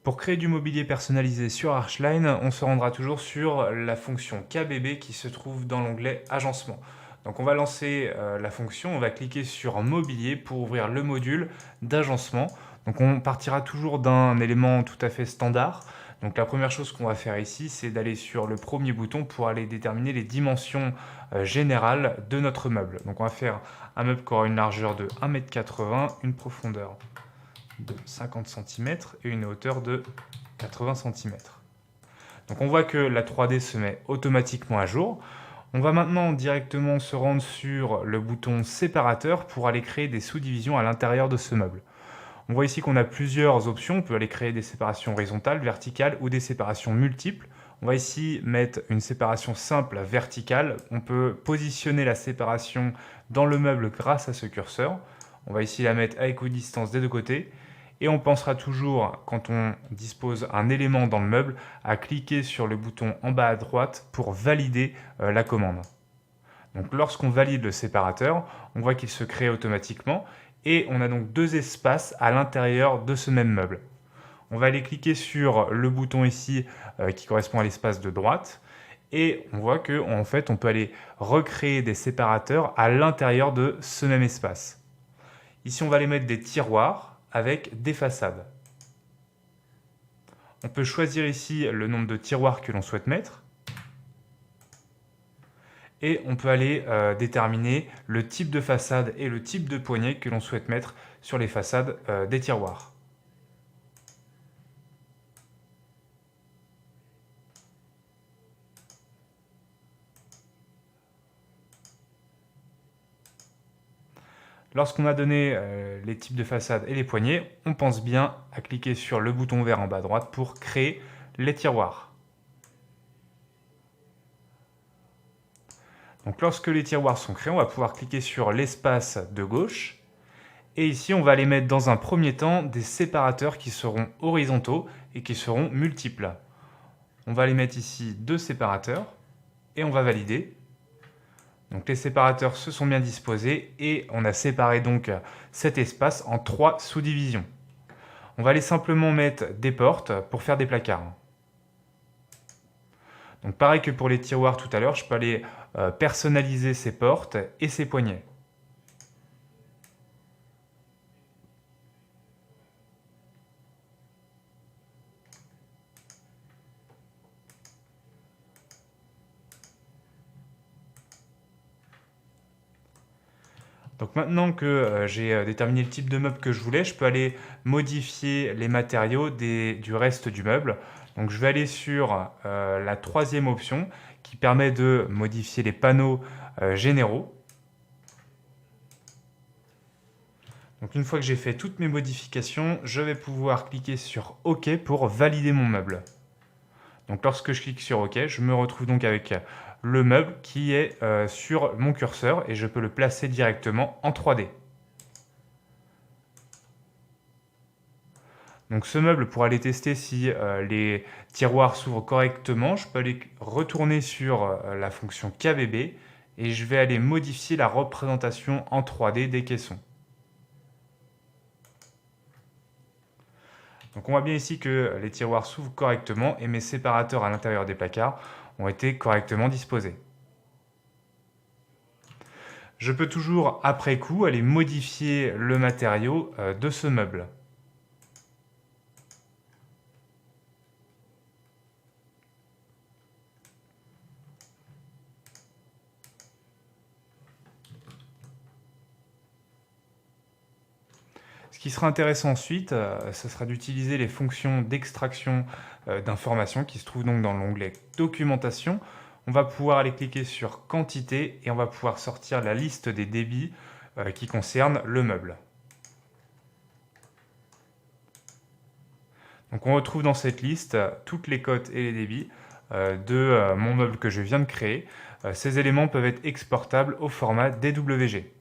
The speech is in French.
Pour créer du mobilier personnalisé sur Archline, on se rendra toujours sur la fonction KBB qui se trouve dans l'onglet Agencement. Donc on va lancer la fonction, on va cliquer sur Mobilier pour ouvrir le module d'agencement. Donc on partira toujours d'un élément tout à fait standard. Donc la première chose qu'on va faire ici, c'est d'aller sur le premier bouton pour aller déterminer les dimensions générales de notre meuble. Donc on va faire un meuble qui aura une largeur de 1,80 m, une profondeur de 50 cm et une hauteur de 80 cm. Donc on voit que la 3D se met automatiquement à jour. On va maintenant directement se rendre sur le bouton séparateur pour aller créer des sous-divisions à l'intérieur de ce meuble. On voit ici qu'on a plusieurs options. On peut aller créer des séparations horizontales, verticales ou des séparations multiples. On va ici mettre une séparation simple verticale. On peut positionner la séparation dans le meuble grâce à ce curseur. On va ici la mettre à équidistance des deux côtés. Et on pensera toujours, quand on dispose un élément dans le meuble, à cliquer sur le bouton en bas à droite pour valider la commande. Donc lorsqu'on valide le séparateur, on voit qu'il se crée automatiquement et on a donc deux espaces à l'intérieur de ce même meuble. On va aller cliquer sur le bouton ici qui correspond à l'espace de droite et on voit qu'en fait on peut aller recréer des séparateurs à l'intérieur de ce même espace. Ici on va aller mettre des tiroirs avec des façades. On peut choisir ici le nombre de tiroirs que l'on souhaite mettre. Et on peut aller déterminer le type de façade et le type de poignée que l'on souhaite mettre sur les façades des tiroirs. Lorsqu'on a donné les types de façades et les poignées, on pense bien à cliquer sur le bouton vert en bas à droite pour créer les tiroirs. Donc lorsque les tiroirs sont créés, on va pouvoir cliquer sur l'espace de gauche. Et ici, on va aller mettre dans un premier temps des séparateurs qui seront horizontaux et qui seront multiples. On va aller mettre ici deux séparateurs et on va valider. Donc les séparateurs se sont bien disposés et on a séparé donc cet espace en trois sous-divisions. On va aller simplement mettre des portes pour faire des placards. Donc pareil que pour les tiroirs tout à l'heure, je peux aller personnaliser ces portes et ces poignées. Donc maintenant que j'ai déterminé le type de meuble que je voulais, je peux aller modifier les matériaux du reste du meuble. Donc je vais aller sur la troisième option qui permet de modifier les panneaux généraux. Donc une fois que j'ai fait toutes mes modifications, je vais pouvoir cliquer sur OK pour valider mon meuble. Donc lorsque je clique sur OK, je me retrouve donc avec le meuble qui est sur mon curseur et je peux le placer directement en 3D. Donc ce meuble, pour aller tester si les tiroirs s'ouvrent correctement, je peux aller retourner sur la fonction KBB et je vais aller modifier la représentation en 3D des caissons. Donc on voit bien ici que les tiroirs s'ouvrent correctement et mes séparateurs à l'intérieur des placards ont été correctement disposés. Je peux toujours, après coup, aller modifier le matériau de ce meuble. Ce qui sera intéressant ensuite, ce sera d'utiliser les fonctions d'extraction d'informations qui se trouvent donc dans l'onglet Documentation. On va pouvoir aller cliquer sur Quantité et on va pouvoir sortir la liste des débits qui concernent le meuble. Donc on retrouve dans cette liste toutes les cotes et les débits de mon meuble que je viens de créer. Ces éléments peuvent être exportables au format DWG.